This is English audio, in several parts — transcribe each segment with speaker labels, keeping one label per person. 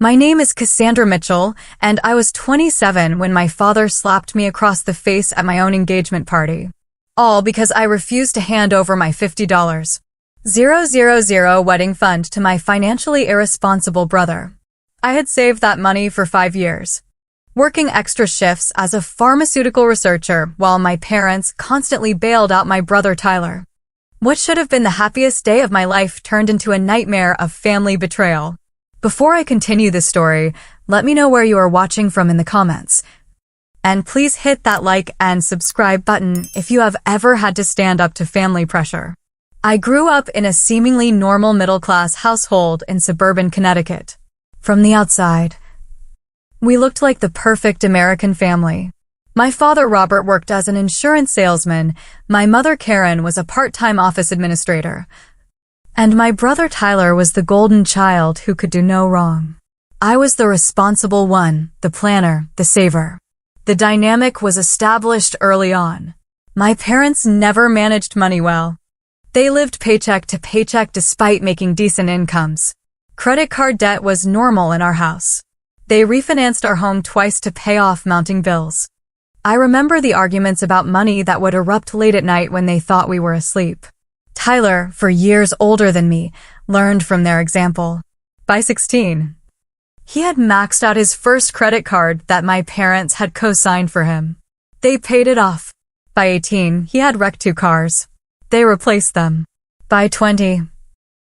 Speaker 1: My name is Cassandra Mitchell, and I was 27 when my father slapped me across the face at my own engagement party. All because I refused to hand over my $50,000 wedding fund to my financially irresponsible brother. I had saved that money for 5 years, working extra shifts as a pharmaceutical researcher while my parents constantly bailed out my brother Tyler. What should have been the happiest day of my life turned into a nightmare of family betrayal. Before I continue this story, let me know where you are watching from in the comments. And please hit that like and subscribe button if you have ever had to stand up to family pressure. I grew up in a seemingly normal middle-class household in suburban Connecticut. From the outside, we looked like the perfect American family. My father Robert worked as an insurance salesman, my mother Karen was a part-time office administrator, and my brother Tyler was the golden child who could do no wrong. I was the responsible one, the planner, the saver. The dynamic was established early on. My parents never managed money well. They lived paycheck to paycheck despite making decent incomes. Credit card debt was normal in our house. They refinanced our home twice to pay off mounting bills. I remember the arguments about money that would erupt late at night when they thought we were asleep. Tyler, for years older than me, learned from their example. By 16, he had maxed out his first credit card that my parents had co-signed for him. They paid it off. By 18, he had wrecked 2 cars. They replaced them. By 20,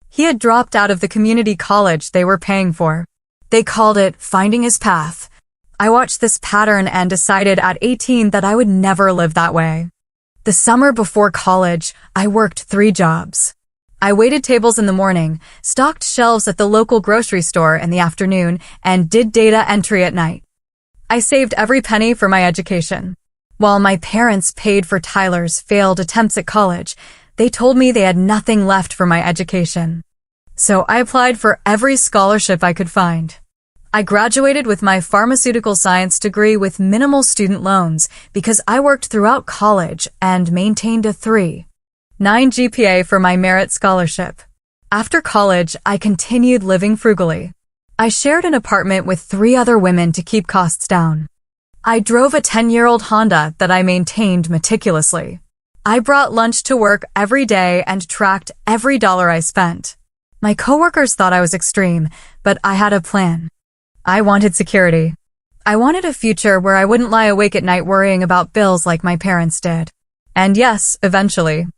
Speaker 1: he had dropped out of the community college they were paying for. They called it finding his path. I watched this pattern and decided at 18 that I would never live that way. The summer before college, I worked 3 jobs. I waited tables in the morning, stocked shelves at the local grocery store in the afternoon, and did data entry at night. I saved every penny for my education. While my parents paid for Tyler's failed attempts at college, they told me they had nothing left for my education. So I applied for every scholarship I could find. I graduated with my pharmaceutical science degree with minimal student loans because I worked throughout college and maintained a 3.9 GPA for my merit scholarship. After college, I continued living frugally. I shared an apartment with 3 other women to keep costs down. I drove a 10-year-old Honda that I maintained meticulously. I brought lunch to work every day and tracked every dollar I spent. My coworkers thought I was extreme, but I had a plan. I wanted security. I wanted a future where I wouldn't lie awake at night worrying about bills like my parents did. And yes, eventually,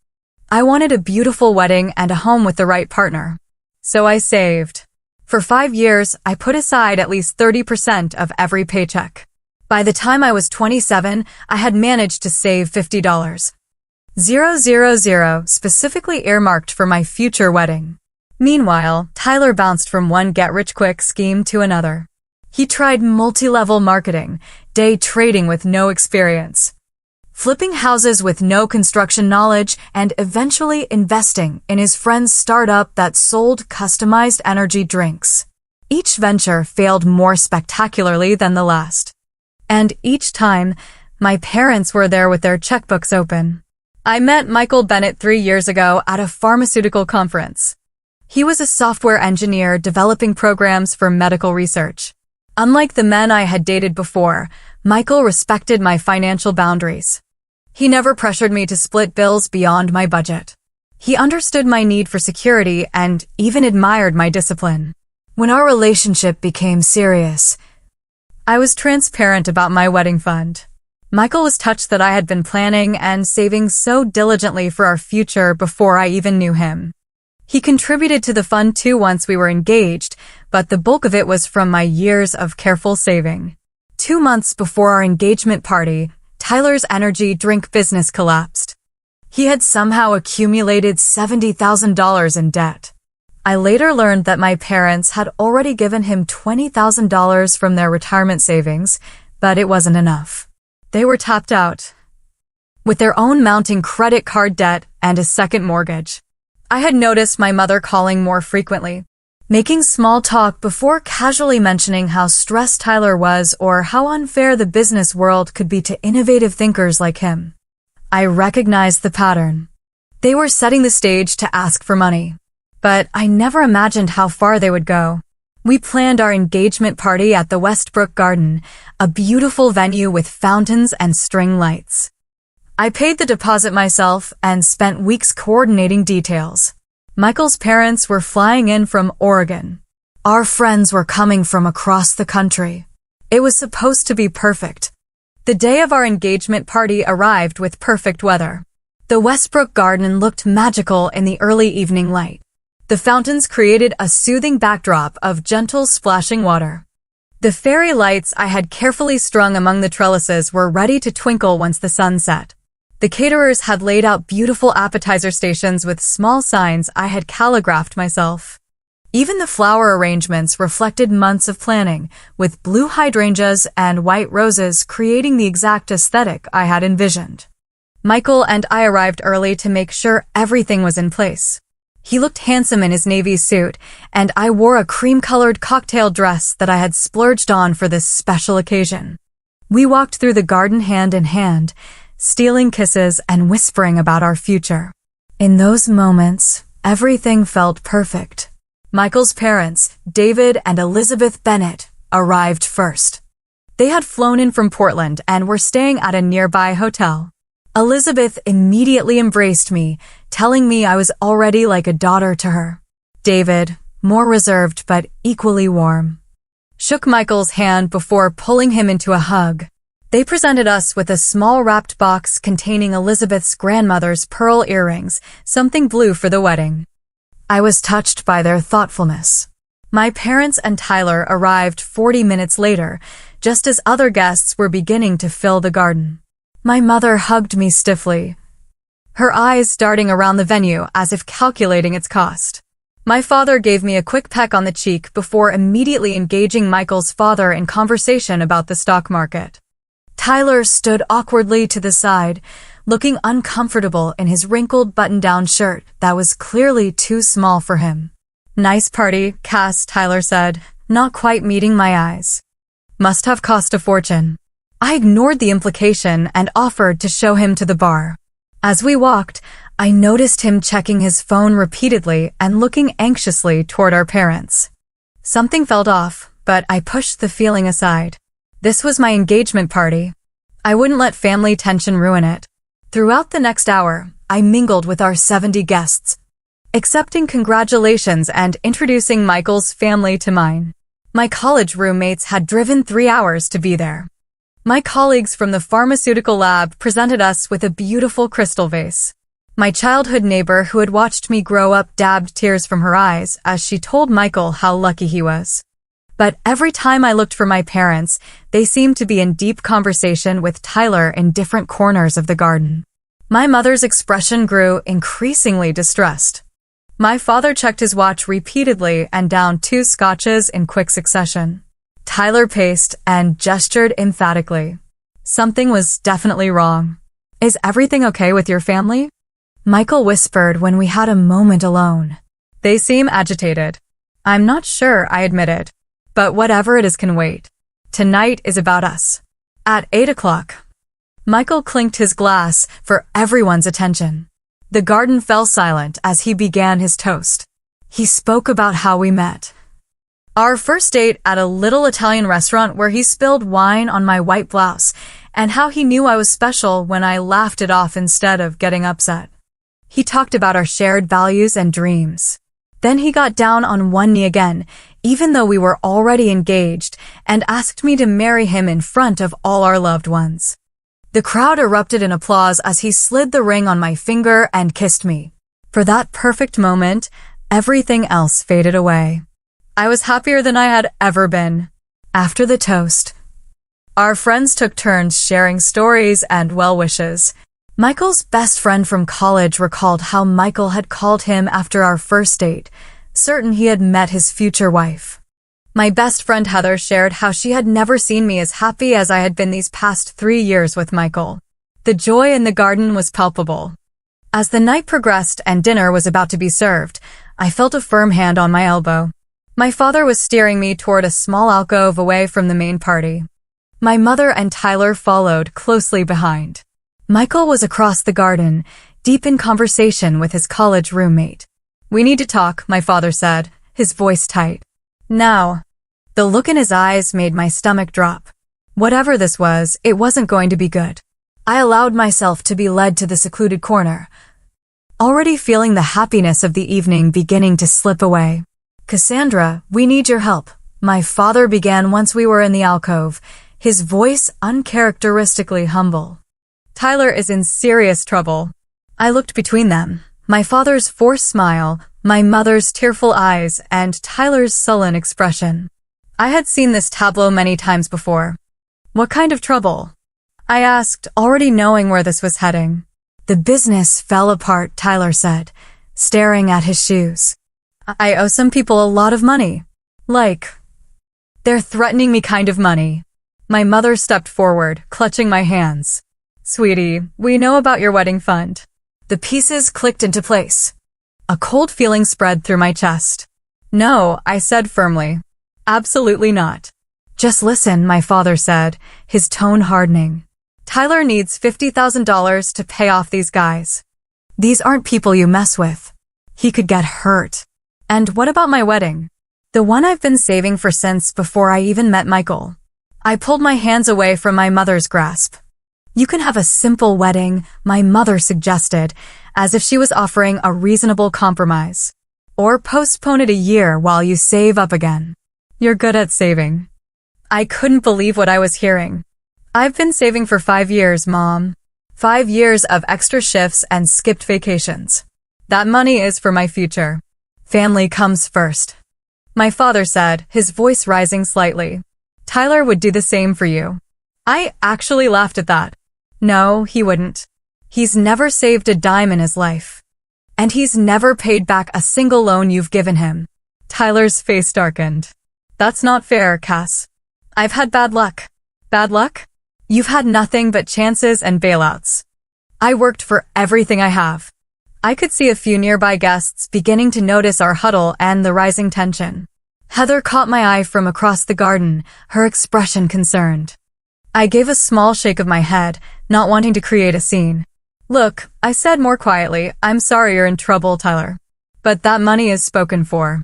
Speaker 1: I wanted a beautiful wedding and a home with the right partner. So I saved. For 5 years, I put aside at least 30% of every paycheck. By the time I was 27, I had managed to save $50,000 specifically earmarked for my future wedding. Meanwhile, Tyler bounced from one get-rich-quick scheme to another. He tried multi-level marketing, day trading with no experience, flipping houses with no construction knowledge, and eventually investing in his friend's startup that sold customized energy drinks. Each venture failed more spectacularly than the last. And each time, my parents were there with their checkbooks open. I met Michael Bennett 3 years ago at a pharmaceutical conference. He was a software engineer developing programs for medical research. Unlike the men I had dated before, Michael respected my financial boundaries. He never pressured me to split bills beyond my budget. He understood my need for security and even admired my discipline. When our relationship became serious, I was transparent about my wedding fund. Michael was touched that I had been planning and saving so diligently for our future before I even knew him. He contributed to the fund too once we were engaged, but the bulk of it was from my years of careful saving. 2 months before our engagement party, Tyler's energy drink business collapsed. He had somehow accumulated $70,000 in debt. I later learned that my parents had already given him $20,000 from their retirement savings, but it wasn't enough. They were tapped out, with their own mounting credit card debt and a second mortgage. I had noticed my mother calling more frequently, making small talk before casually mentioning how stressed Tyler was or how unfair the business world could be to innovative thinkers like him. I recognized the pattern. They were setting the stage to ask for money, but I never imagined how far they would go. We planned our engagement party at the Westbrook Garden, a beautiful venue with fountains and string lights. I paid the deposit myself and spent weeks coordinating details. Michael's parents were flying in from Oregon. Our friends were coming from across the country. It was supposed to be perfect. The day of our engagement party arrived with perfect weather. The Westbrook Garden looked magical in the early evening light. The fountains created a soothing backdrop of gentle splashing water. The fairy lights I had carefully strung among the trellises were ready to twinkle once the sun set. The caterers had laid out beautiful appetizer stations with small signs I had calligraphed myself. Even the flower arrangements reflected months of planning, with blue hydrangeas and white roses creating the exact aesthetic I had envisioned. Michael and I arrived early to make sure everything was in place. He looked handsome in his navy suit, and I wore a cream-colored cocktail dress that I had splurged on for this special occasion. We walked through the garden hand in hand, stealing kisses and whispering about our future. In those moments, everything felt perfect. Michael's parents, David and Elizabeth Bennett, arrived first. They had flown in from Portland and were staying at a nearby hotel. Elizabeth immediately embraced me, telling me I was already like a daughter to her. David, more reserved but equally warm, shook Michael's hand before pulling him into a hug. They presented us with a small wrapped box containing Elizabeth's grandmother's pearl earrings, something blue for the wedding. I was touched by their thoughtfulness. My parents and Tyler arrived 40 minutes later, just as other guests were beginning to fill the garden. My mother hugged me stiffly, her eyes darting around the venue as if calculating its cost. My father gave me a quick peck on the cheek before immediately engaging Michael's father in conversation about the stock market. Tyler stood awkwardly to the side, looking uncomfortable in his wrinkled button-down shirt that was clearly too small for him. "Nice party, Cass," Tyler said, not quite meeting my eyes. "Must have cost a fortune." I ignored the implication and offered to show him to the bar. As we walked, I noticed him checking his phone repeatedly and looking anxiously toward our parents. Something felt off, but I pushed the feeling aside. This was my engagement party. I wouldn't let family tension ruin it. Throughout the next hour, I mingled with our 70 guests, accepting congratulations and introducing Michael's family to mine. My college roommates had driven 3 hours to be there. My colleagues from the pharmaceutical lab presented us with a beautiful crystal vase. My childhood neighbor who had watched me grow up dabbed tears from her eyes as she told Michael how lucky he was. But every time I looked for my parents, they seemed to be in deep conversation with Tyler in different corners of the garden. My mother's expression grew increasingly distressed. My father checked his watch repeatedly and downed 2 scotches in quick succession. Tyler paced and gestured emphatically. Something was definitely wrong. "Is everything okay with your family?" Michael whispered when we had a moment alone. "They seem agitated." "I'm not sure," I admitted. "But whatever it is can wait. Tonight is about us." At 8 o'clock, Michael clinked his glass for everyone's attention. The garden fell silent as he began his toast. He spoke about how we met. Our first date at a little Italian restaurant where he spilled wine on my white blouse, and how he knew I was special when I laughed it off instead of getting upset. He talked about our shared values and dreams. Then he got down on one knee again, even though we were already engaged, and asked me to marry him in front of all our loved ones. The crowd erupted in applause as he slid the ring on my finger and kissed me. For that perfect moment, everything else faded away. I was happier than I had ever been. After the toast, our friends took turns sharing stories and well wishes. Michael's best friend from college recalled how Michael had called him after our first date, certain he had met his future wife. My best friend Heather shared how she had never seen me as happy as I had been these past 3 years with Michael. The joy in the garden was palpable. As the night progressed and dinner was about to be served, I felt a firm hand on my elbow. My father was steering me toward a small alcove away from the main party. My mother and Tyler followed closely behind. Michael was across the garden, deep in conversation with his college roommate. "We need to talk," my father said, his voice tight. Now. The look in his eyes made my stomach drop. Whatever this was, it wasn't going to be good. I allowed myself to be led to the secluded corner, already feeling the happiness of the evening beginning to slip away. "Cassandra, we need your help," my father began once we were in the alcove, his voice uncharacteristically humble. "Tyler is in serious trouble." I looked between them, my father's forced smile, my mother's tearful eyes, and Tyler's sullen expression. I had seen this tableau many times before. "What kind of trouble?" I asked, already knowing where this was heading. "The business fell apart," Tyler said, staring at his shoes. "I owe some people a lot of money. Like, they're threatening me kind of money." My mother stepped forward, clutching my hands. "Sweetie, we know about your wedding fund." The pieces clicked into place. A cold feeling spread through my chest. "No," I said firmly. "Absolutely not." "Just listen," my father said, his tone hardening. "Tyler needs $50,000 to pay off these guys. These aren't people you mess with. He could get hurt." "And what about my wedding? The one I've been saving for since before I even met Michael." I pulled my hands away from my mother's grasp. "You can have a simple wedding," my mother suggested, as if she was offering a reasonable compromise. "Or postpone it a year while you save up again. You're good at saving." I couldn't believe what I was hearing. "I've been saving for 5 years, Mom. 5 years of extra shifts and skipped vacations. That money is for my future. Family comes first." My father said, his voice rising slightly. "Tyler would do the same for you." I actually laughed at that. No, he wouldn't. He's never saved a dime in his life. And he's never paid back a single loan you've given him. Tyler's face darkened. "That's not fair, Cass. I've had bad luck." "Bad luck? You've had nothing but chances and bailouts. I worked for everything I have." I could see a few nearby guests beginning to notice our huddle and the rising tension. Heather caught my eye from across the garden, her expression concerned. I gave a small shake of my head, not wanting to create a scene. "Look," I said more quietly, "I'm sorry you're in trouble, Tyler. But that money is spoken for.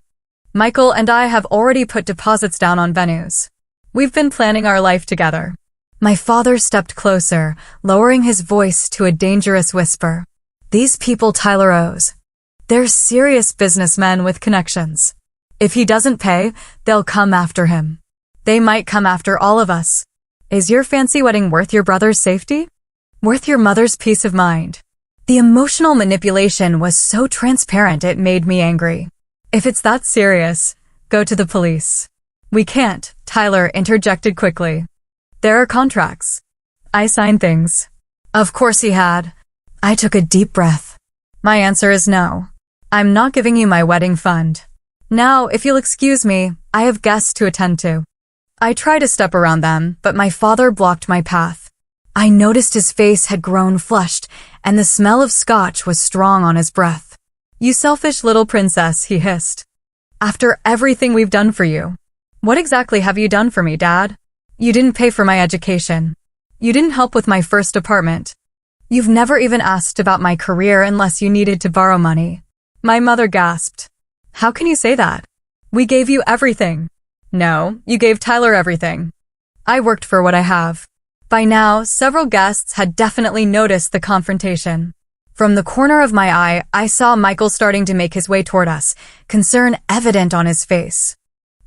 Speaker 1: Michael and I have already put deposits down on venues. We've been planning our life together." My father stepped closer, lowering his voice to a dangerous whisper. "These people Tyler owes. They're serious businessmen with connections. If he doesn't pay, they'll come after him. They might come after all of us. Is your fancy wedding worth your brother's safety? Worth your mother's peace of mind?" The emotional manipulation was so transparent it made me angry. "If it's that serious, go to the police." "We can't," Tyler interjected quickly. "There are contracts. I signed things." Of course he had. I took a deep breath. "My answer is no. I'm not giving you my wedding fund. Now, if you'll excuse me, I have guests to attend to." I tried to step around them, but my father blocked my path. I noticed his face had grown flushed, and the smell of scotch was strong on his breath. "You selfish little princess," he hissed. "After everything we've done for you. What exactly have you done for me, Dad? You didn't pay for my education. You didn't help with my first apartment. You've never even asked about my career unless you needed to borrow money." My mother gasped. "How can you say that? We gave you everything." "No, you gave Tyler everything. I worked for what I have." By now, several guests had definitely noticed the confrontation. From the corner of my eye, I saw Michael starting to make his way toward us, concern evident on his face.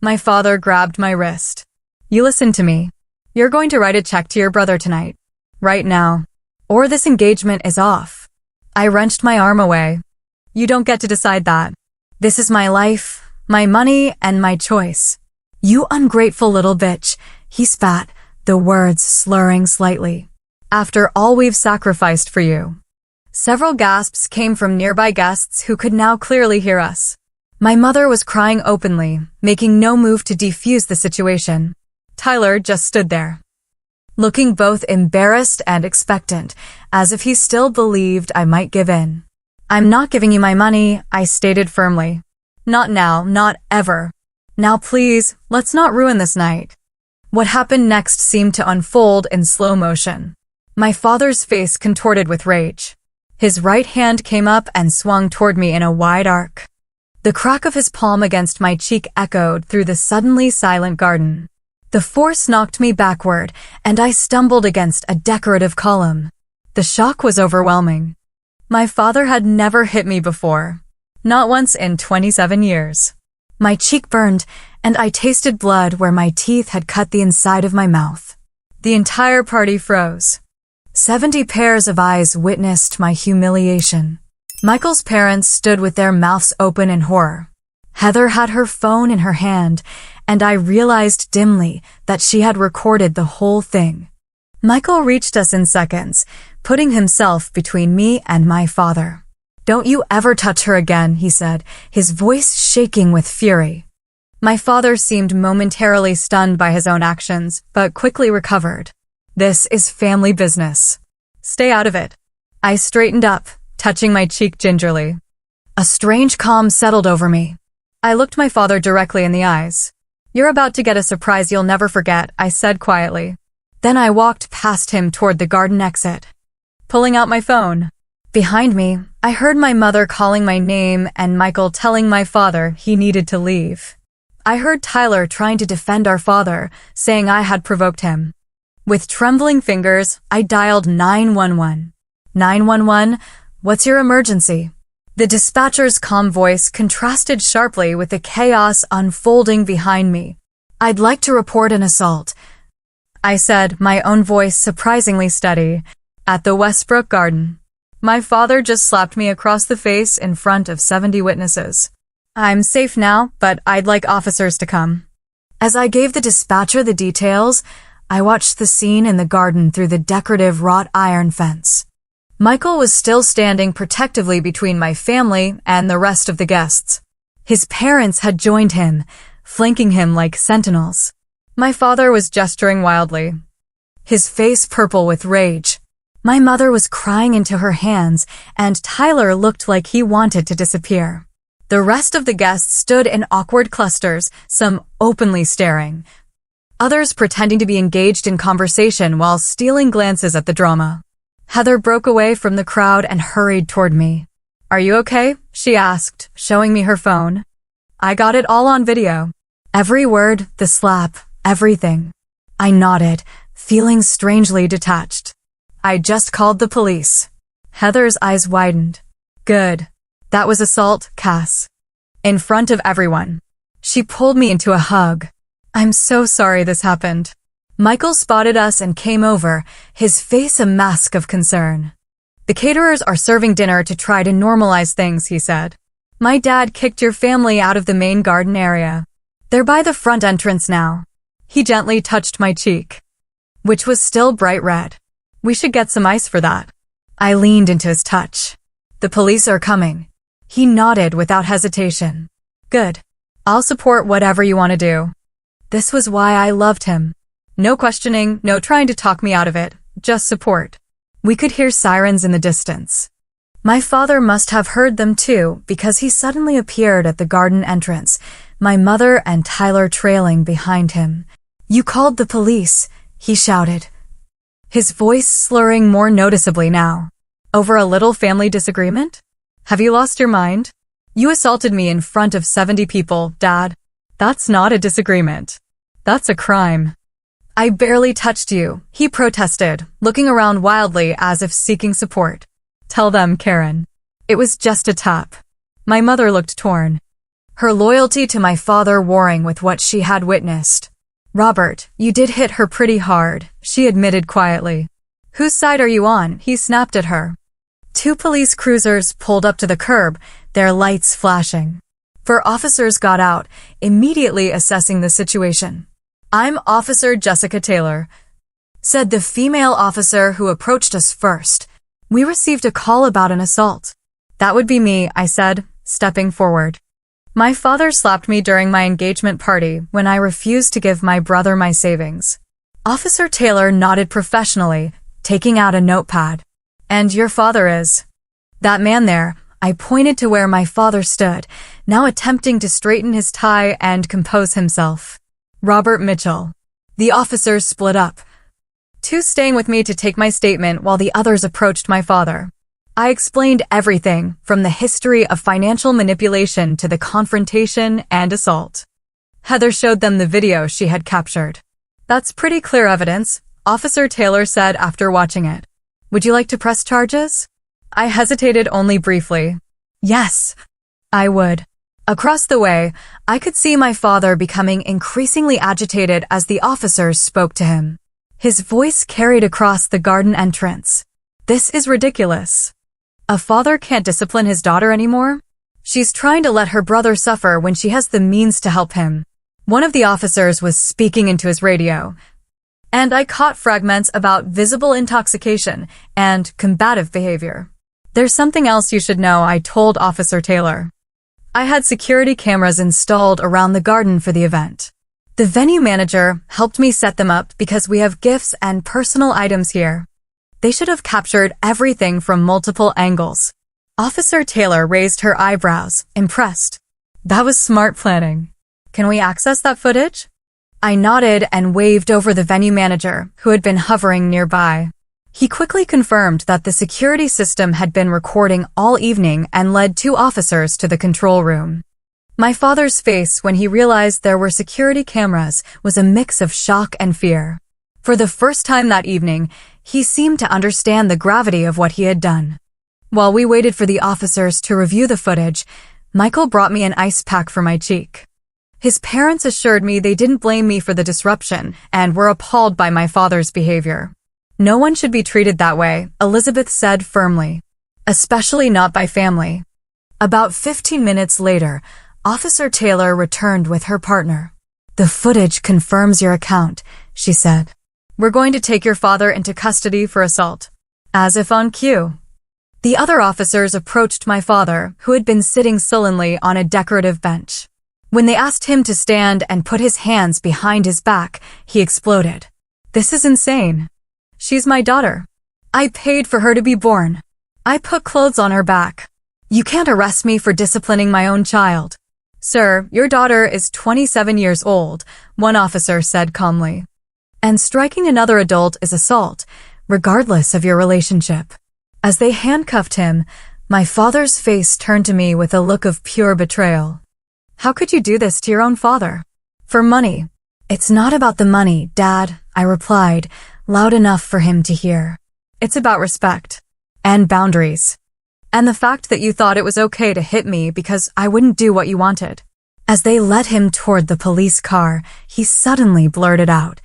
Speaker 1: My father grabbed my wrist. "You listen to me. You're going to write a check to your brother tonight. Right now. Or this engagement is off." I wrenched my arm away. "You don't get to decide that. This is my life, my money, and my choice." "You ungrateful little bitch," he spat, the words slurring slightly. "After all we've sacrificed for you." Several gasps came from nearby guests who could now clearly hear us. My mother was crying openly, making no move to defuse the situation. Tyler just stood there, looking both embarrassed and expectant, as if he still believed I might give in. "I'm not giving you my money," I stated firmly. "Not now, not ever. Now please, let's not ruin this night." What happened next seemed to unfold in slow motion. My father's face contorted with rage. His right hand came up and swung toward me in a wide arc. The crack of his palm against my cheek echoed through the suddenly silent garden. The force knocked me backward, and I stumbled against a decorative column. The shock was overwhelming. My father had never hit me before. Not once in 27 years. My cheek burned, and I tasted blood where my teeth had cut the inside of my mouth. The entire party froze. 70 pairs of eyes witnessed my humiliation. Michael's parents stood with their mouths open in horror. Heather had her phone in her hand, and I realized dimly that she had recorded the whole thing. Michael reached us in seconds, putting himself between me and my father. "Don't you ever touch her again," he said, his voice shaking with fury. My father seemed momentarily stunned by his own actions, but quickly recovered. "This is family business. Stay out of it." I straightened up, touching my cheek gingerly. A strange calm settled over me. I looked my father directly in the eyes. "You're about to get a surprise you'll never forget," I said quietly. Then I walked past him toward the garden exit, pulling out my phone. Behind me, I heard my mother calling my name and Michael telling my father he needed to leave. I heard Tyler trying to defend our father, saying I had provoked him. With trembling fingers, I dialed 911. 911, what's your emergency? The dispatcher's calm voice contrasted sharply with the chaos unfolding behind me. "I'd like to report an assault," I said, my own voice surprisingly steady, "at the Westbrook Garden." My father just slapped me across the face in front of 70 witnesses. "I'm safe now, but I'd like officers to come." As I gave the dispatcher the details, I watched the scene in the garden through the decorative wrought iron fence. Michael was still standing protectively between my family and the rest of the guests. His parents had joined him, flanking him like sentinels. My father was gesturing wildly, his face purple with rage. My mother was crying into her hands, and Tyler looked like he wanted to disappear. The rest of the guests stood in awkward clusters, some openly staring, others pretending to be engaged in conversation while stealing glances at the drama. Heather broke away from the crowd and hurried toward me. "Are you okay?" she asked, showing me her phone. "I got it all on video. Every word, the slap, everything." I nodded, feeling strangely detached. "I just called the police." Heather's eyes widened. "Good. That was assault, Cass." In front of everyone. She pulled me into a hug. "I'm so sorry this happened." Michael spotted us and came over, his face a mask of concern. "The caterers are serving dinner to try to normalize things," he said. "My dad kicked your family out of the main garden area. They're by the front entrance now." He gently touched my cheek, which was still bright red. "We should get some ice for that." I leaned into his touch. "The police are coming." He nodded without hesitation. "Good. I'll support whatever you want to do." This was why I loved him. No questioning, no trying to talk me out of it, just support. We could hear sirens in the distance. My father must have heard them too, because he suddenly appeared at the garden entrance, my mother and Tyler trailing behind him. "You called the police," he shouted, his voice slurring more noticeably now. "Over a little family disagreement? Have you lost your mind? You assaulted me in front of 70 people, Dad. That's not a disagreement. That's a crime." "I barely touched you," he protested, looking around wildly as if seeking support. "Tell them, Karen. It was just a tap." My mother looked torn, her loyalty to my father warring with what she had witnessed. "Robert, you did hit her pretty hard," she admitted quietly. "Whose side are you on?" he snapped at her. 2 police cruisers pulled up to the curb, their lights flashing. 4 officers got out, immediately assessing the situation. "I'm Officer Jessica Taylor," said the female officer who approached us first. "We received a call about an assault." "That would be me," I said, stepping forward. My father slapped me during my engagement party when I refused to give my brother my savings. Officer Taylor nodded professionally, taking out a notepad. "And your father is?" "That man there." I pointed to where my father stood, now attempting to straighten his tie and compose himself. "Robert Mitchell." The officers split up, 2 staying with me to take my statement while the others approached my father. I explained everything from the history of financial manipulation to the confrontation and assault. Heather showed them the video she had captured. "That's pretty clear evidence," Officer Taylor said after watching it. "Would you like to press charges?" I hesitated only briefly. Yes, I would. Across the way, I could see my father becoming increasingly agitated as the officers spoke to him. His voice carried across the garden entrance. "This is ridiculous. A father can't discipline his daughter anymore? She's trying to let her brother suffer when she has the means to help him." One of the officers was speaking into his radio, and I caught fragments about visible intoxication and combative behavior. "There's something else you should know," I told Officer Taylor. I had security cameras installed around the garden for the event. The venue manager helped me set them up because we have gifts and personal items here. They should have captured everything from multiple angles. Officer Taylor raised her eyebrows, impressed. "That was smart planning. Can we access that footage?" I nodded and waved over the venue manager, who had been hovering nearby. He quickly confirmed that the security system had been recording all evening and led 2 officers to the control room. My father's face when he realized there were security cameras was a mix of shock and fear. For the first time that evening, he seemed to understand the gravity of what he had done. While we waited for the officers to review the footage, Michael brought me an ice pack for my cheek. His parents assured me they didn't blame me for the disruption and were appalled by my father's behavior. "No one should be treated that way," Elizabeth said firmly. "Especially not by family." About 15 minutes later, Officer Taylor returned with her partner. "The footage confirms your account," she said. "We're going to take your father into custody for assault." As if on cue. The other officers approached my father, who had been sitting sullenly on a decorative bench. When they asked him to stand and put his hands behind his back, he exploded. "This is insane. She's my daughter. I paid for her to be born. I put clothes on her back. You can't arrest me for disciplining my own child." "Sir, your daughter is 27 years old," one officer said calmly. "And striking another adult is assault, regardless of your relationship." As they handcuffed him, my father's face turned to me with a look of pure betrayal. "How could you do this to your own father?" "For money." "It's not about the money, Dad," I replied, loud enough for him to hear. "It's about respect. And boundaries. And the fact that you thought it was okay to hit me because I wouldn't do what you wanted." As they led him toward the police car, he suddenly blurted out,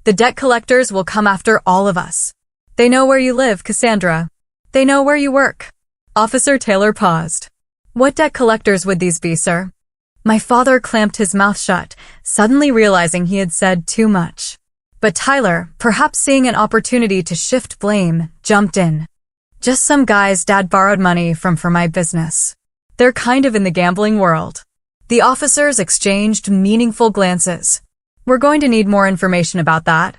Speaker 1: "The debt collectors will come after all of us. They know where you live, Cassandra. They know where you work." Officer Taylor paused. "What debt collectors would these be, sir?" My father clamped his mouth shut, suddenly realizing he had said too much. But Tyler, perhaps seeing an opportunity to shift blame, jumped in. "Just some guys Dad borrowed money from for my business. They're kind of in the gambling world." The officers exchanged meaningful glances. "We're going to need more information about that,"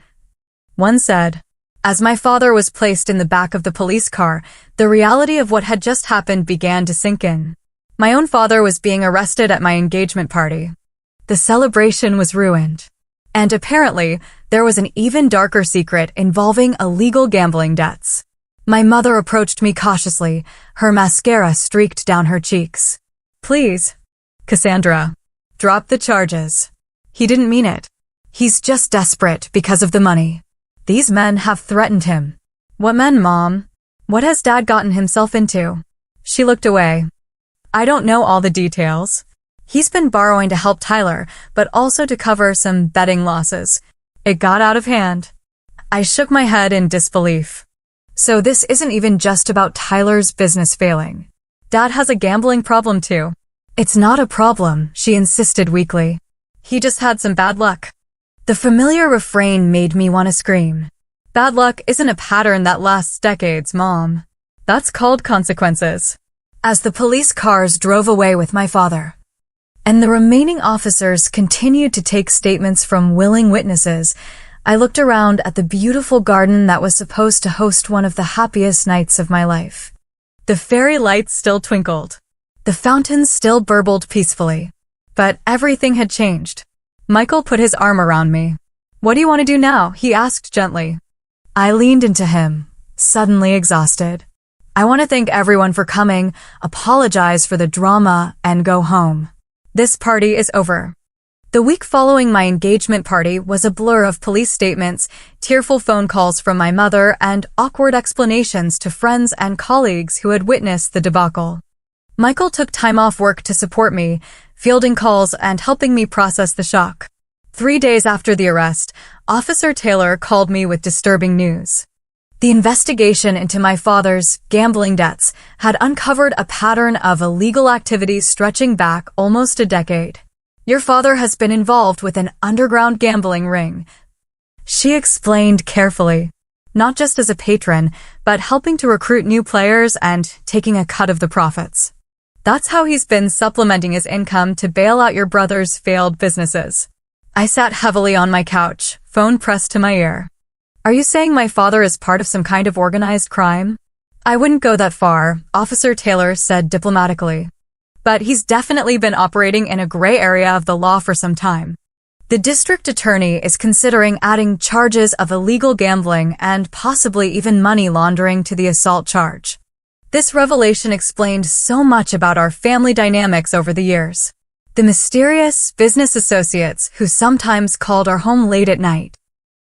Speaker 1: one said. As my father was placed in the back of the police car, the reality of what had just happened began to sink in. My own father was being arrested at my engagement party. The celebration was ruined. And apparently, there was an even darker secret involving illegal gambling debts. My mother approached me cautiously, her mascara streaked down her cheeks. "Please, Cassandra, drop the charges." He didn't mean it. He's just desperate because of the money. These men have threatened him. "What men, Mom? What has Dad gotten himself into?" She looked away. "I don't know all the details. He's been borrowing to help Tyler, but also to cover some betting losses. It got out of hand." I shook my head in disbelief. "So this isn't even just about Tyler's business failing. Dad has a gambling problem too." "It's not a problem," she insisted weakly. "He just had some bad luck." The familiar refrain made me want to scream. Bad luck isn't a pattern that lasts decades, Mom. That's called consequences. As the police cars drove away with my father, and the remaining officers continued to take statements from willing witnesses, I looked around at the beautiful garden that was supposed to host one of the happiest nights of my life. The fairy lights still twinkled. The fountains still burbled peacefully. But everything had changed. Michael put his arm around me. "What do you want to do now?" he asked gently. I leaned into him, suddenly exhausted. I want to thank everyone for coming, apologize for the drama, and go home. This party is over. The week following my engagement party was a blur of police statements, tearful phone calls from my mother, and awkward explanations to friends and colleagues who had witnessed the debacle. Michael took time off work to support me, fielding calls and helping me process the shock. 3 days after the arrest, Officer Taylor called me with disturbing news. The investigation into my father's gambling debts had uncovered a pattern of illegal activities stretching back almost a decade. Your father has been involved with an underground gambling ring, she explained carefully, not just as a patron, but helping to recruit new players and taking a cut of the profits. That's how he's been supplementing his income to bail out your brother's failed businesses. I sat heavily on my couch, phone pressed to my ear. Are you saying my father is part of some kind of organized crime? I wouldn't go that far, Officer Taylor said diplomatically. But he's definitely been operating in a gray area of the law for some time. The district attorney is considering adding charges of illegal gambling and possibly even money laundering to the assault charge. This revelation explained so much about our family dynamics over the years. The mysterious business associates who sometimes called our home late at night.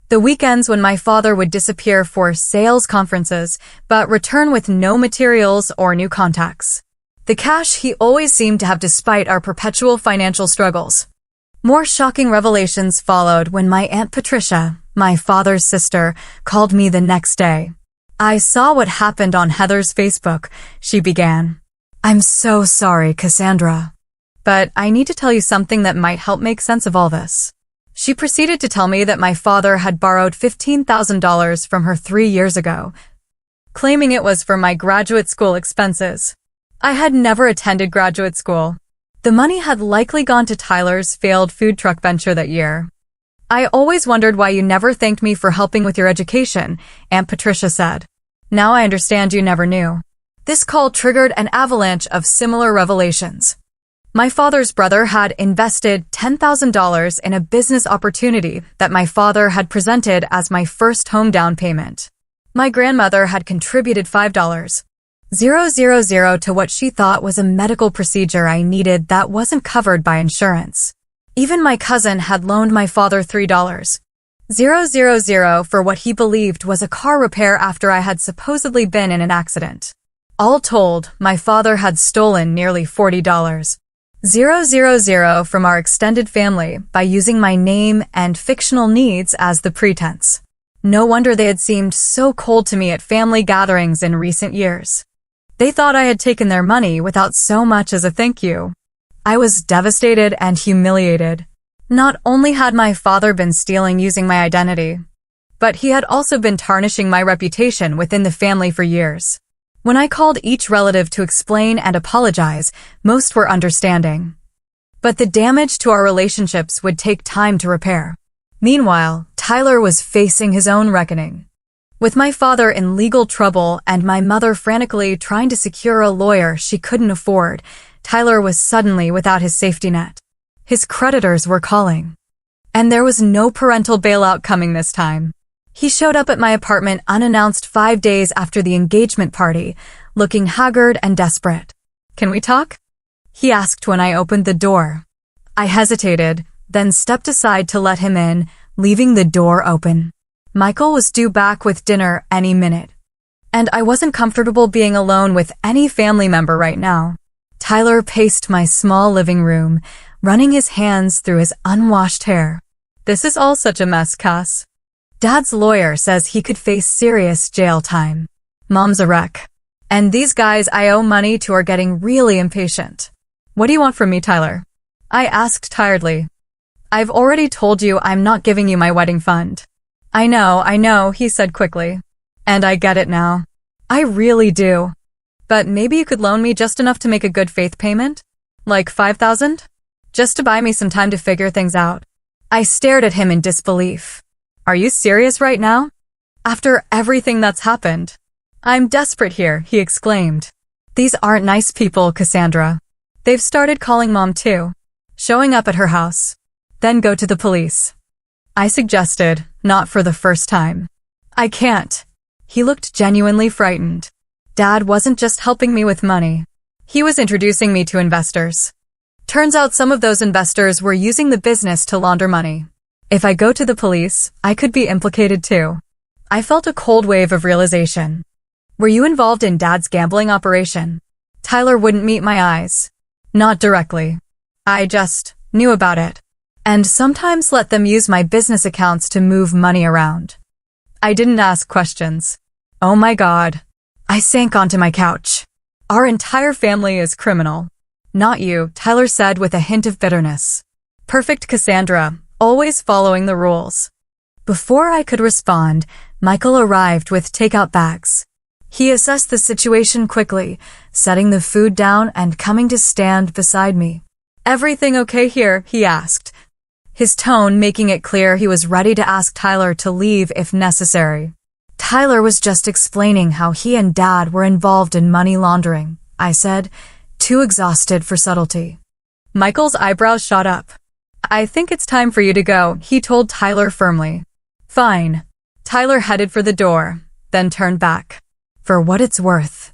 Speaker 1: The weekends when my father would disappear for sales conferences, but return with no materials or new contacts. The cash he always seemed to have despite our perpetual financial struggles. More shocking revelations followed when my Aunt Patricia, my father's sister, called me the next day. I saw what happened on Heather's Facebook, she began. I'm so sorry, Cassandra. But I need to tell you something that might help make sense of all this. She proceeded to tell me that my father had borrowed $15,000 from her 3 years ago, claiming it was for my graduate school expenses. I had never attended graduate school. The money had likely gone to Tyler's failed food truck venture that year. I always wondered why you never thanked me for helping with your education, Aunt Patricia said. Now I understand you never knew. This call triggered an avalanche of similar revelations. My father's brother had invested $10,000 in a business opportunity that my father had presented as my first home down payment. My grandmother had contributed $5,000 to what she thought was a medical procedure I needed that wasn't covered by insurance. Even my cousin had loaned my father $3,000 for what he believed was a car repair after I had supposedly been in an accident. All told, my father had stolen nearly $40,000 from our extended family by using my name and fictional needs as the pretense. No wonder they had seemed so cold to me at family gatherings in recent years. They thought I had taken their money without so much as a thank you. I was devastated and humiliated. Not only had my father been stealing using my identity, but he had also been tarnishing my reputation within the family for years. When I called each relative to explain and apologize, most were understanding. But the damage to our relationships would take time to repair. Meanwhile, Tyler was facing his own reckoning. With my father in legal trouble and my mother frantically trying to secure a lawyer she couldn't afford, Tyler was suddenly without his safety net. His creditors were calling. And there was no parental bailout coming this time. He showed up at my apartment unannounced 5 days after the engagement party, looking haggard and desperate. Can we talk? He asked when I opened the door. I hesitated, then stepped aside to let him in, leaving the door open. Michael was due back with dinner any minute. And I wasn't comfortable being alone with any family member right now. Tyler paced my small living room, running his hands through his unwashed hair. This is all such a mess, Cass. Dad's lawyer says he could face serious jail time. Mom's a wreck. And these guys I owe money to are getting really impatient. What do you want from me, Tyler? I asked tiredly. I've already told you I'm not giving you my wedding fund. I know, he said quickly. And I get it now. I really do. But maybe you could loan me just enough to make a good faith payment? Like $5,000? Just to buy me some time to figure things out. I stared at him in disbelief. Are you serious right now? After everything that's happened? I'm desperate here, he exclaimed. These aren't nice people, Cassandra. They've started calling Mom too. Showing up at her house. Then go to the police. I suggested, not for the first time. I can't. He looked genuinely frightened. Dad wasn't just helping me with money. He was introducing me to investors. Turns out some of those investors were using the business to launder money. If I go to the police, I could be implicated too. I felt a cold wave of realization. Were you involved in Dad's gambling operation? Tyler wouldn't meet my eyes. Not directly. I just knew about it. And sometimes let them use my business accounts to move money around. I didn't ask questions. Oh my God. I sank onto my couch. Our entire family is criminal. Not you, Tyler said with a hint of bitterness. Perfect Cassandra, always following the rules. Before I could respond, Michael arrived with takeout bags. He assessed the situation quickly, setting the food down and coming to stand beside me. Everything okay here? He asked, his tone making it clear he was ready to ask Tyler to leave if necessary. Tyler was just explaining how he and Dad were involved in money laundering, I said, too exhausted for subtlety. Michael's eyebrows shot up. I think it's time for you to go, he told Tyler firmly. Fine. Tyler headed for the door, then turned back. For what it's worth.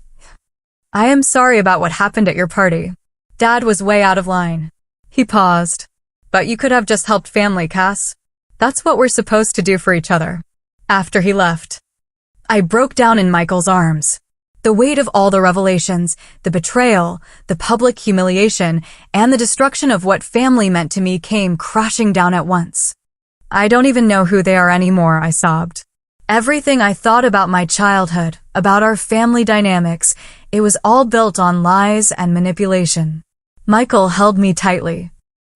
Speaker 1: I am sorry about what happened at your party. Dad was way out of line. He paused. But you could have just helped family, Cass. That's what we're supposed to do for each other. After he left, I broke down in Michael's arms. The weight of all the revelations, the betrayal, the public humiliation, and the destruction of what family meant to me came crashing down at once. I don't even know who they are anymore, I sobbed. Everything I thought about my childhood, about our family dynamics, it was all built on lies and manipulation. Michael held me tightly.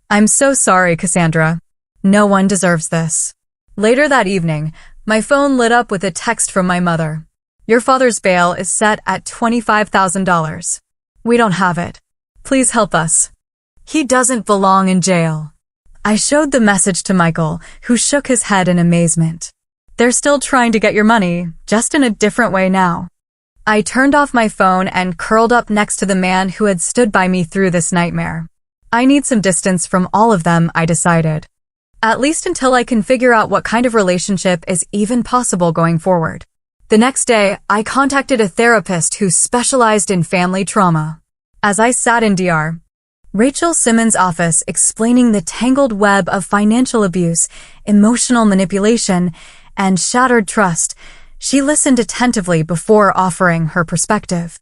Speaker 1: I'm so sorry, Cassandra. No one deserves this. Later that evening, my phone lit up with a text from my mother. Your father's bail is set at $25,000. We don't have it. Please help us. He doesn't belong in jail. I showed the message to Michael, who shook his head in amazement. They're still trying to get your money, just in a different way now. I turned off my phone and curled up next to the man who had stood by me through this nightmare. I need some distance from all of them, I decided. At least until I can figure out what kind of relationship is even possible going forward. The next day, I contacted a therapist who specialized in family trauma. As I sat in Dr. Rachel Simmons' office explaining the tangled web of financial abuse, emotional manipulation, and shattered trust, she listened attentively before offering her perspective.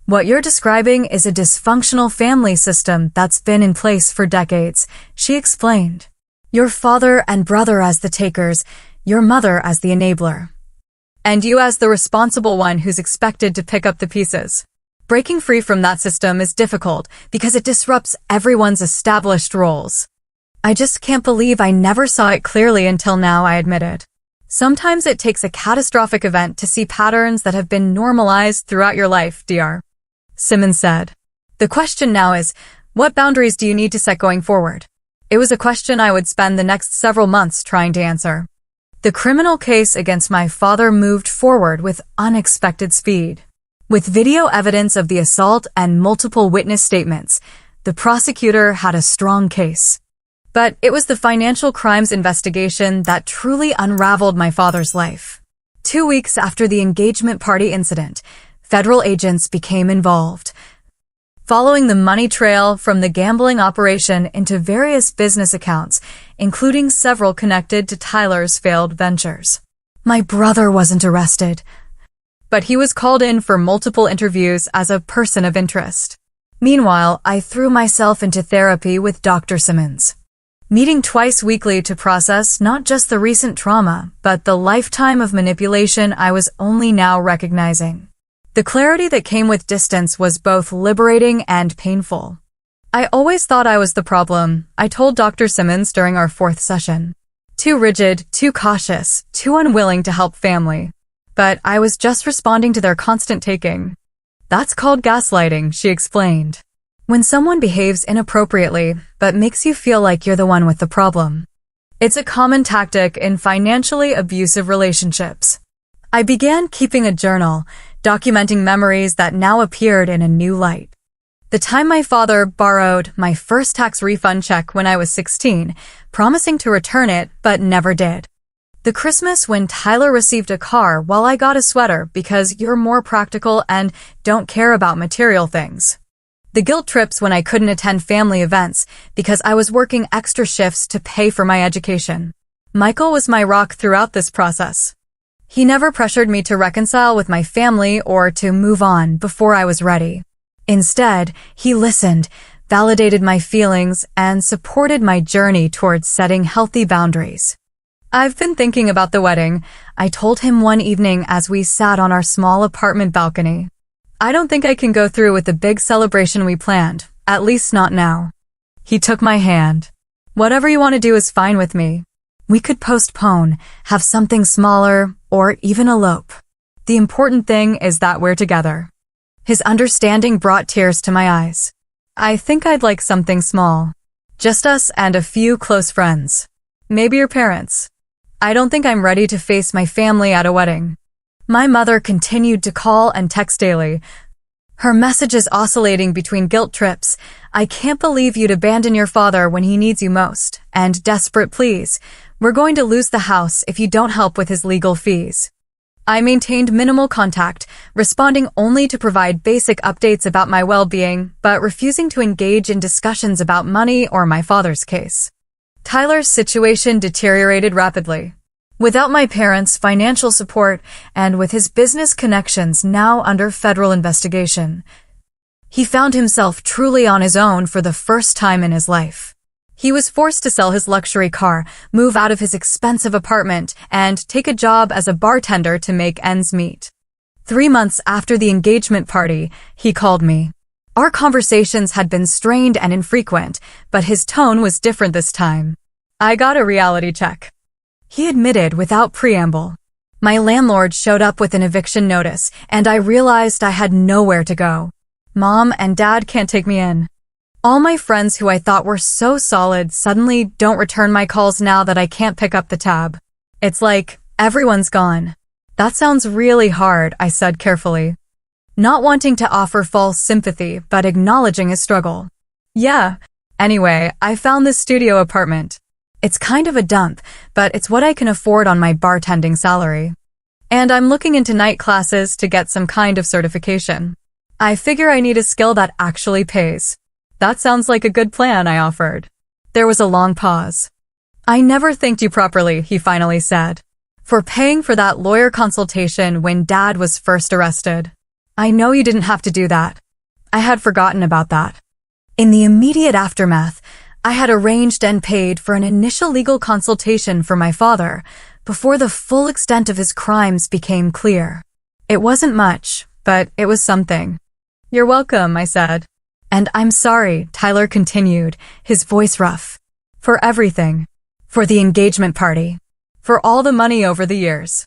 Speaker 1: What you're describing is a dysfunctional family system that's been in place for decades, she explained. Your father and brother as the takers, your mother as the enabler. And you as the responsible one who's expected to pick up the pieces. Breaking free from that system is difficult because it disrupts everyone's established roles. I just can't believe I never saw it clearly until now, I admitted. Sometimes it takes a catastrophic event to see patterns that have been normalized throughout your life, Dr. Simmons said. The question now is, what boundaries do you need to set going forward? It was a question I would spend the next several months trying to answer. The criminal case against my father moved forward with unexpected speed. With video evidence of the assault and multiple witness statements, the prosecutor had a strong case. But it was the financial crimes investigation that truly unraveled my father's life. 2 weeks after the engagement party incident, federal agents became involved, following the money trail from the gambling operation into various business accounts, including several connected to Tyler's failed ventures. My brother wasn't arrested, but he was called in for multiple interviews as a person of interest. Meanwhile, I threw myself into therapy with Dr. Simmons, meeting twice weekly to process not just the recent trauma, but the lifetime of manipulation I was only now recognizing. The clarity that came with distance was both liberating and painful. I always thought I was the problem, I told Dr. Simmons during our 4th session. Too rigid, too cautious, too unwilling to help family. But I was just responding to their constant taking. That's called gaslighting, she explained. When someone behaves inappropriately, but makes you feel like you're the one with the problem. It's a common tactic in financially abusive relationships. I began keeping a journal, documenting memories that now appeared in a new light. The time my father borrowed my first tax refund check when I was 16, promising to return it, but never did. The Christmas when Tyler received a car while I got a sweater because you're more practical and don't care about material things. The guilt trips when I couldn't attend family events because I was working extra shifts to pay for my education. Michael was my rock throughout this process. He never pressured me to reconcile with my family or to move on before I was ready. Instead, he listened, validated my feelings, and supported my journey towards setting healthy boundaries. I've been thinking about the wedding, I told him one evening as we sat on our small apartment balcony. I don't think I can go through with the big celebration we planned, at least not now. He took my hand. Whatever you want to do is fine with me. We could postpone, have something smaller, or even elope. The important thing is that we're together. His understanding brought tears to my eyes. I think I'd like something small. Just us and a few close friends. Maybe your parents. I don't think I'm ready to face my family at a wedding. My mother continued to call and text daily. Her messages oscillating between guilt trips, I can't believe you'd abandon your father when he needs you most, and desperate pleas, we're going to lose the house if you don't help with his legal fees. I maintained minimal contact, responding only to provide basic updates about my well-being, but refusing to engage in discussions about money or my father's case. Tyler's situation deteriorated rapidly. Without my parents' financial support and with his business connections now under federal investigation, he found himself truly on his own for the first time in his life. He was forced to sell his luxury car, move out of his expensive apartment, and take a job as a bartender to make ends meet. 3 months after the engagement party, he called me. Our conversations had been strained and infrequent, but his tone was different this time. I got a reality check. He admitted without preamble. My landlord showed up with an eviction notice, and I realized I had nowhere to go. Mom and Dad can't take me in. All my friends who I thought were so solid suddenly don't return my calls now that I can't pick up the tab. It's like everyone's gone. That sounds really hard, I said carefully. Not wanting to offer false sympathy, but acknowledging his struggle. Yeah. Anyway, I found this studio apartment. It's kind of a dump, but it's what I can afford on my bartending salary. And I'm looking into night classes to get some kind of certification. I figure I need a skill that actually pays. That sounds like a good plan, I offered. There was a long pause. I never thanked you properly, he finally said, for paying for that lawyer consultation when Dad was first arrested. I know you didn't have to do that. I had forgotten about that. In the immediate aftermath, I had arranged and paid for an initial legal consultation for my father before the full extent of his crimes became clear. It wasn't much, but it was something. You're welcome, I said. And I'm sorry, Tyler continued, his voice rough. For everything. For the engagement party. For all the money over the years.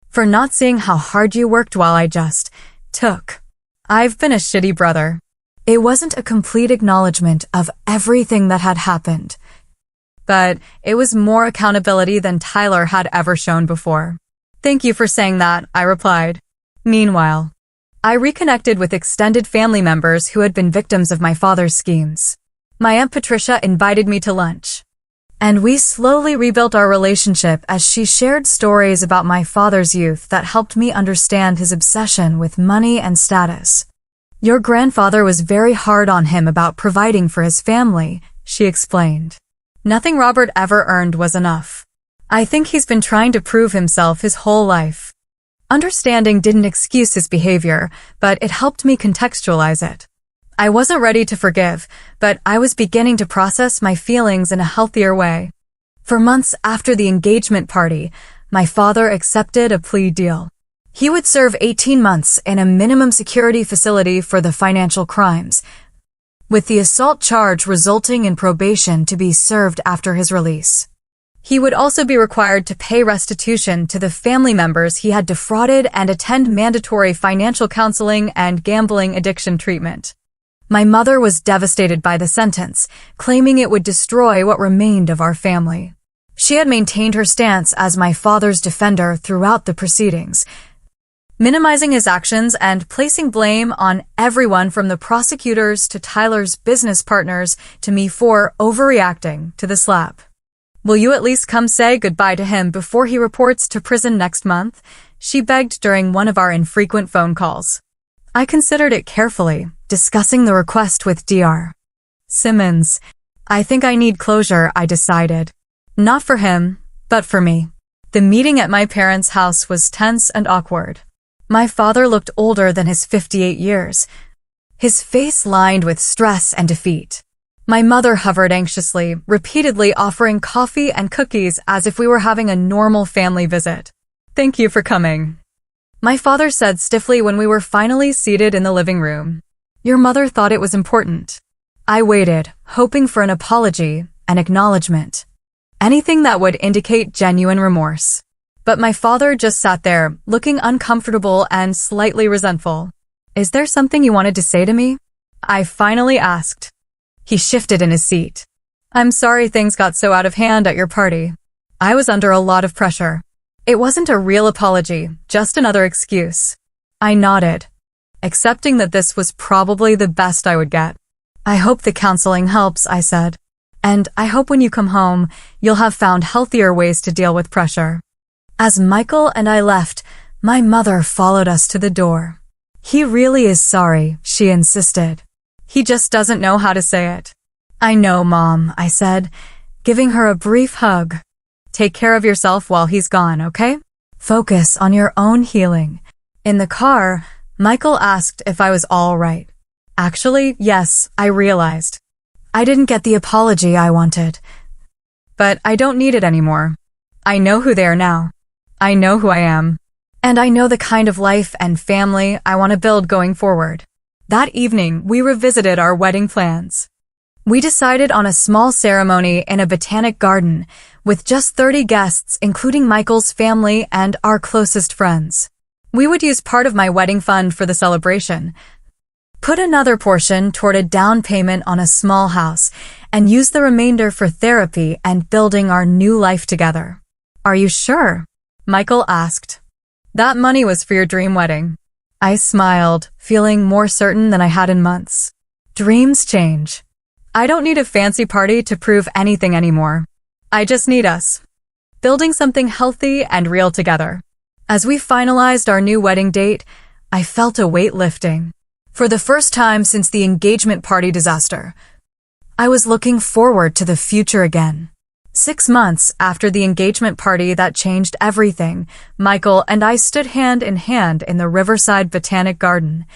Speaker 1: For not seeing how hard you worked while I just took. I've been a shitty brother. It wasn't a complete acknowledgement of everything that had happened, but it was more accountability than Tyler had ever shown before. Thank you for saying that, I replied. Meanwhile, I reconnected with extended family members who had been victims of my father's schemes. My Aunt Patricia invited me to lunch, and we slowly rebuilt our relationship as she shared stories about my father's youth that helped me understand his obsession with money and status. Your grandfather was very hard on him about providing for his family, she explained. Nothing Robert ever earned was enough. I think he's been trying to prove himself his whole life. Understanding didn't excuse his behavior, but it helped me contextualize it. I wasn't ready to forgive, but I was beginning to process my feelings in a healthier way. For months after the engagement party, my father accepted a plea deal. He would serve 18 months in a minimum security facility for the financial crimes, with the assault charge resulting in probation to be served after his release. He would also be required to pay restitution to the family members he had defrauded and attend mandatory financial counseling and gambling addiction treatment. My mother was devastated by the sentence, claiming it would destroy what remained of our family. She had maintained her stance as my father's defender throughout the proceedings, minimizing his actions and placing blame on everyone from the prosecutors to Tyler's business partners to me for overreacting to the slap. Will you at least come say goodbye to him before he reports to prison next month? She begged during one of our infrequent phone calls. I considered it carefully, discussing the request with Dr. Simmons. I think I need closure, I decided. Not for him, but for me. The meeting at my parents' house was tense and awkward. My father looked older than his 58 years, his face lined with stress and defeat. My mother hovered anxiously, repeatedly offering coffee and cookies as if we were having a normal family visit. Thank you for coming, my father said stiffly when we were finally seated in the living room. Your mother thought it was important. I waited, hoping for an apology, an acknowledgement. Anything that would indicate genuine remorse. But my father just sat there, looking uncomfortable and slightly resentful. Is there something you wanted to say to me? I finally asked. He shifted in his seat. I'm sorry things got so out of hand at your party. I was under a lot of pressure. It wasn't a real apology, just another excuse. I nodded, accepting that this was probably the best I would get. I hope the counseling helps, I said. And I hope when you come home, you'll have found healthier ways to deal with pressure. As Michael and I left, my mother followed us to the door. He really is sorry, she insisted. He just doesn't know how to say it. I know, Mom, I said, giving her a brief hug. Take care of yourself while he's gone, okay? Focus on your own healing. In the car, Michael asked if I was all right. Actually, yes, I realized. I didn't get the apology I wanted. But I don't need it anymore. I know who they are now. I know who I am. And I know the kind of life and family I want to build going forward. That evening, we revisited our wedding plans. We decided on a small ceremony in a botanic garden with just 30 guests, including Michael's family and our closest friends. We would use part of my wedding fund for the celebration, put another portion toward a down payment on a small house, and use the remainder for therapy and building our new life together. Are you sure? Michael asked. That money was for your dream wedding. I smiled, feeling more certain than I had in months. Dreams change. I don't need a fancy party to prove anything anymore. I just need us. Building something healthy and real together. As we finalized our new wedding date, I felt a weight lifting. For the first time since the engagement party disaster, I was looking forward to the future again. 6 months after the engagement party that changed everything, Michael and I stood hand in hand in the Riverside Botanic Garden,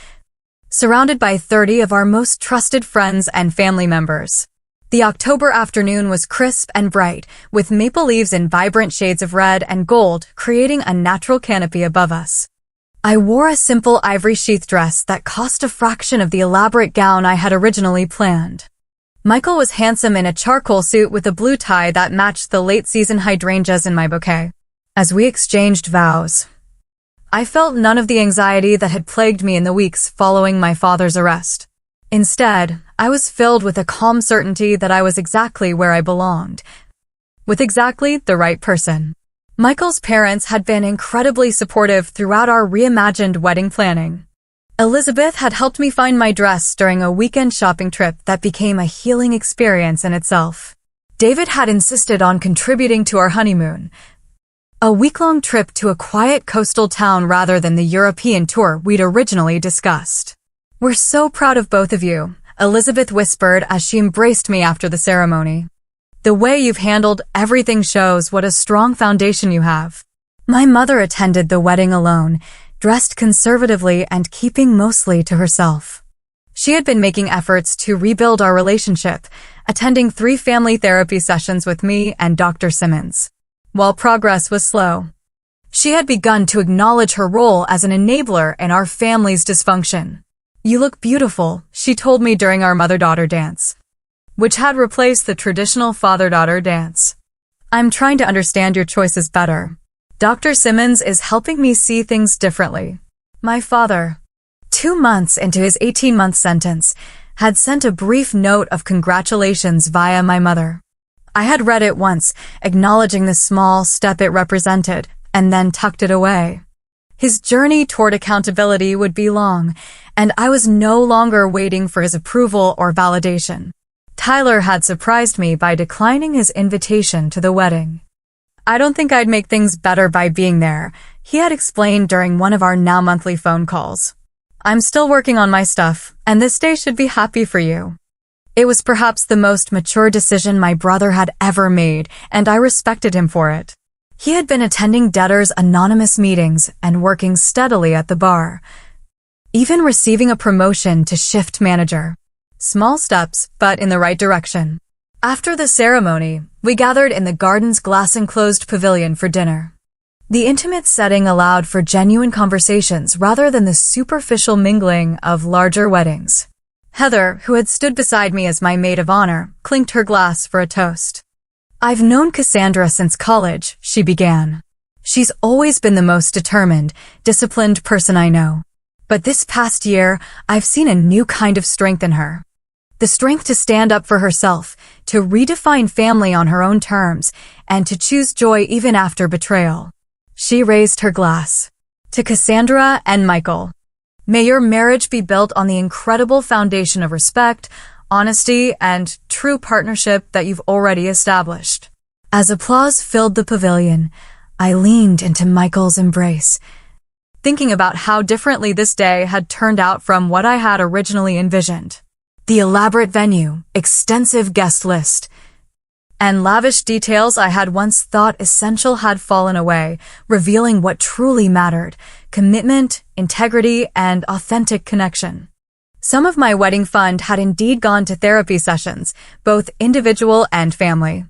Speaker 1: surrounded by 30 of our most trusted friends and family members. The October afternoon was crisp and bright, with maple leaves in vibrant shades of red and gold creating a natural canopy above us. I wore a simple ivory sheath dress that cost a fraction of the elaborate gown I had originally planned. Michael was handsome in a charcoal suit with a blue tie that matched the late-season hydrangeas in my bouquet. As we exchanged vows, I felt none of the anxiety that had plagued me in the weeks following my father's arrest. Instead, I was filled with a calm certainty that I was exactly where I belonged, with exactly the right person. Michael's parents had been incredibly supportive throughout our reimagined wedding planning. Elizabeth had helped me find my dress during a weekend shopping trip that became a healing experience in itself. David had insisted on contributing to our honeymoon, a week-long trip to a quiet coastal town rather than the European tour we'd originally discussed. We're so proud of both of you, Elizabeth whispered as she embraced me after the ceremony. The way you've handled everything shows what a strong foundation you have. My mother attended the wedding alone, dressed conservatively and keeping mostly to herself. She had been making efforts to rebuild our relationship, attending 3 family therapy sessions with me and Dr. Simmons. While progress was slow, she had begun to acknowledge her role as an enabler in our family's dysfunction. You look beautiful, she told me during our mother-daughter dance, which had replaced the traditional father-daughter dance. I'm trying to understand your choices better. Dr. Simmons is helping me see things differently. My father, 2 months into his 18-month sentence, had sent a brief note of congratulations via my mother. I had read it once, acknowledging the small step it represented, and then tucked it away. His journey toward accountability would be long, and I was no longer waiting for his approval or validation. Tyler had surprised me by declining his invitation to the wedding. I don't think I'd make things better by being there, he had explained during one of our now monthly phone calls. I'm still working on my stuff, and this day should be happy for you. It was perhaps the most mature decision my brother had ever made, and I respected him for it. He had been attending Debtors Anonymous meetings and working steadily at the bar, even receiving a promotion to shift manager. Small steps, but in the right direction. After the ceremony, we gathered in the garden's glass-enclosed pavilion for dinner. The intimate setting allowed for genuine conversations rather than the superficial mingling of larger weddings. Heather, who had stood beside me as my maid of honor, clinked her glass for a toast. I've known Cassandra since college, she began. She's always been the most determined, disciplined person I know. But this past year, I've seen a new kind of strength in her. The strength to stand up for herself, to redefine family on her own terms, and to choose joy even after betrayal. She raised her glass. To Cassandra and Michael. May your marriage be built on the incredible foundation of respect, honesty, and true partnership that you've already established. As applause filled the pavilion, I leaned into Michael's embrace, thinking about how differently this day had turned out from what I had originally envisioned. The elaborate venue, extensive guest list, and lavish details I had once thought essential had fallen away, revealing what truly mattered: commitment, integrity, and authentic connection. Some of my wedding fund had indeed gone to therapy sessions, both individual and family.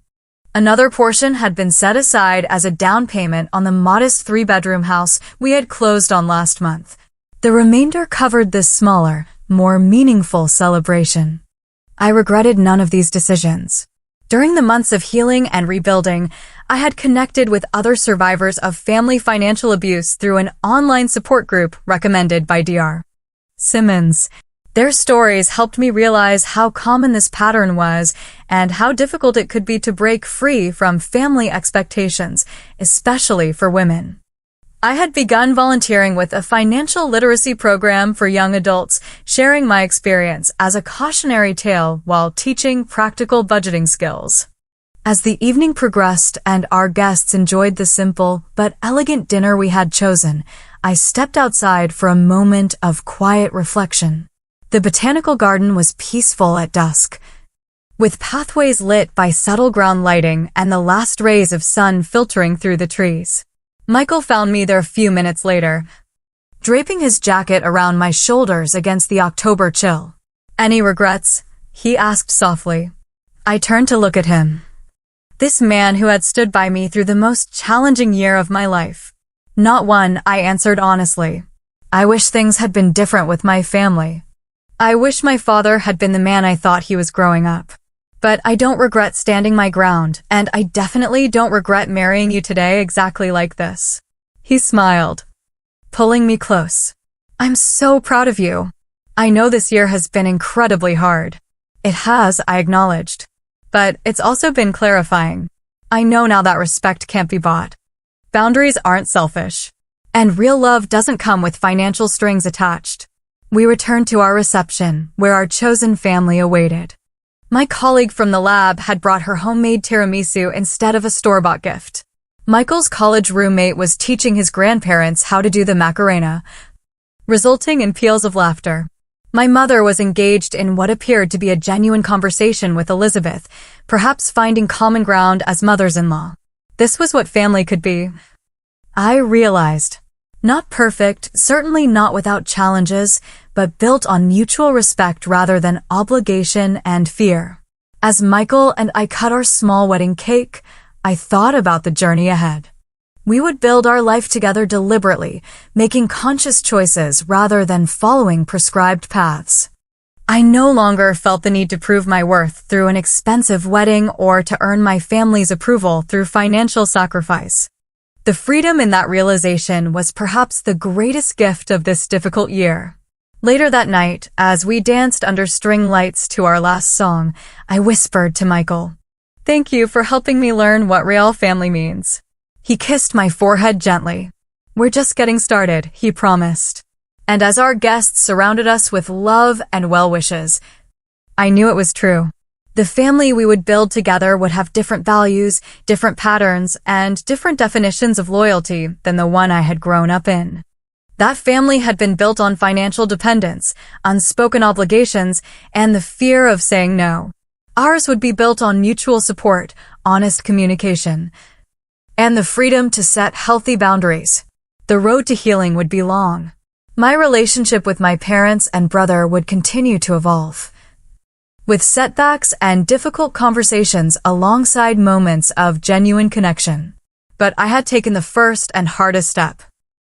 Speaker 1: Another portion had been set aside as a down payment on the modest 3-bedroom house we had closed on last month. The remainder covered this smaller, more meaningful celebration. I regretted none of these decisions. During the months of healing and rebuilding, I had connected with other survivors of family financial abuse through an online support group recommended by Dr. Simmons. Their stories helped me realize how common this pattern was and how difficult it could be to break free from family expectations, especially for women. I had begun volunteering with a financial literacy program for young adults, sharing my experience as a cautionary tale while teaching practical budgeting skills. As the evening progressed and our guests enjoyed the simple but elegant dinner we had chosen, I stepped outside for a moment of quiet reflection. The botanical garden was peaceful at dusk, with pathways lit by subtle ground lighting and the last rays of sun filtering through the trees. Michael found me there a few minutes later, draping his jacket around my shoulders against the October chill. "Any regrets?" he asked softly. I turned to look at him. This man who had stood by me through the most challenging year of my life. "Not one," I answered honestly. I wish things had been different with my family. I wish my father had been the man I thought he was growing up. But I don't regret standing my ground, and I definitely don't regret marrying you today exactly like this. He smiled, pulling me close. "I'm so proud of you. I know this year has been incredibly hard." It has, I acknowledged. But it's also been clarifying. I know now that respect can't be bought. Boundaries aren't selfish. And real love doesn't come with financial strings attached. We returned to our reception, where our chosen family awaited. My colleague from the lab had brought her homemade tiramisu instead of a store-bought gift. Michael's college roommate was teaching his grandparents how to do the Macarena, resulting in peals of laughter. My mother was engaged in what appeared to be a genuine conversation with Elizabeth, perhaps finding common ground as mothers-in-law. This was what family could be. I realized. Not perfect, certainly not without challenges, but built on mutual respect rather than obligation and fear. As Michael and I cut our small wedding cake, I thought about the journey ahead. We would build our life together deliberately, making conscious choices rather than following prescribed paths. I no longer felt the need to prove my worth through an expensive wedding or to earn my family's approval through financial sacrifice. The freedom in that realization was perhaps the greatest gift of this difficult year. Later that night, as we danced under string lights to our last song, I whispered to Michael, "Thank you for helping me learn what real family means." He kissed my forehead gently. "We're just getting started," he promised. And as our guests surrounded us with love and well wishes, I knew it was true. The family we would build together would have different values, different patterns, and different definitions of loyalty than the one I had grown up in. That family had been built on financial dependence, unspoken obligations, and the fear of saying no. Ours would be built on mutual support, honest communication, and the freedom to set healthy boundaries. The road to healing would be long. My relationship with my parents and brother would continue to evolve, with setbacks and difficult conversations alongside moments of genuine connection. But I had taken the first and hardest step,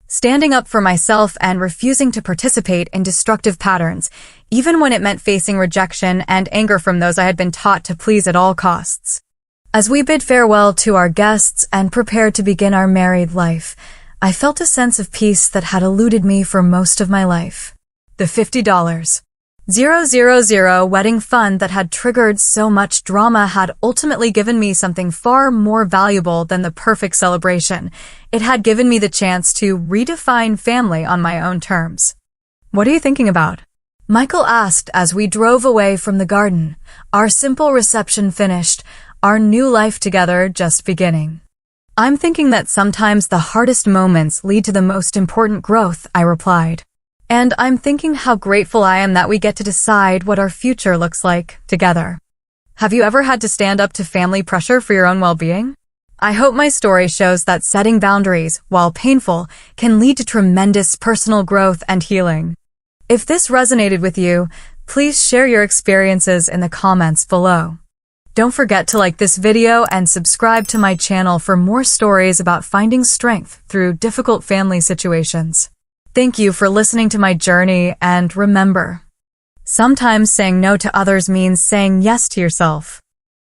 Speaker 1: standing up for myself and refusing to participate in destructive patterns, even when it meant facing rejection and anger from those I had been taught to please at all costs. As we bid farewell to our guests and prepared to begin our married life, I felt a sense of peace that had eluded me for most of my life. The $50,000 wedding fund that had triggered so much drama had ultimately given me something far more valuable than the perfect celebration. It had given me the chance to redefine family on my own terms. What are you thinking about? Michael asked as we drove away from the garden, our simple reception finished, our new life together just beginning. I'm thinking that sometimes the hardest moments lead to the most important growth, I replied. And I'm thinking how grateful I am that we get to decide what our future looks like together. Have you ever had to stand up to family pressure for your own well-being? I hope my story shows that setting boundaries, while painful, can lead to tremendous personal growth and healing. If this resonated with you, please share your experiences in the comments below. Don't forget to like this video and subscribe to my channel for more stories about finding strength through difficult family situations. Thank you for listening to my journey, and remember, sometimes saying no to others means saying yes to yourself.